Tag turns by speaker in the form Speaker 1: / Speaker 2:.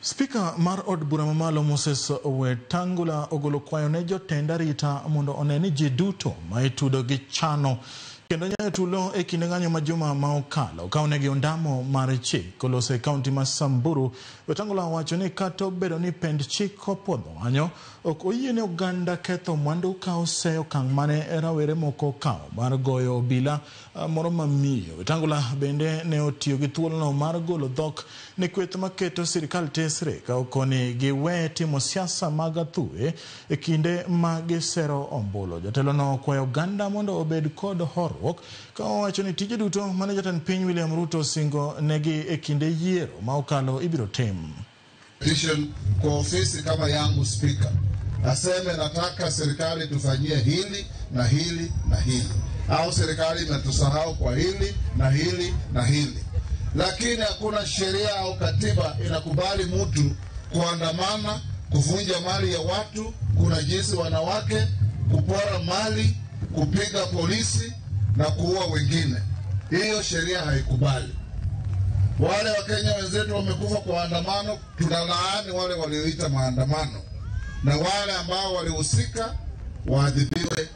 Speaker 1: Spika mar od bura mamalo Moses Wetangula ogolo kwayo ne jotend arita mondo oneni ji duto ma itudo gi chano kendo nyayo tulo e kinde ng'anyo ma juma ma okalo ka onegi ondamo mar chik kolose e kaunti ma Samburu. Wetangula wacho ni kata obedo ni pend chik opodho ng'anyo ok oyiene oganda ketho mwandu ka oseyo okang' mane rawere moko kawo mar goyo obila moro mamiyo. Wetangula bende ne otiyo gi thuolono mar golo dhok ne kweth maketo sirikal tesre ka okoni giwe timo siasa mag athuwe e kinde ma gisero ombulu. Jatelono okwayo oganda mondo obed kod horuok ka owacho ni tije duto mane jatend piny William Ruto singo negi e kinde yiero ma okalo ibiro tim.
Speaker 2: Kwa ofisi kama yangu spika aseme nataka serikali tufanyie hili na hili na hili, au serikali imetusahau kwa hili na hili na hili, lakini hakuna sheria au katiba inakubali mtu kuandamana, kuvunja mali ya watu, kuna jinsi wanawake, kupora mali, kupiga polisi na kuua wengine. Hiyo sheria haikubali. Wale wa Kenya wenzetu wamekufa kwa andamano, tunalaani wale walioita maandamano, na wale ambao walihusika waadhibiwe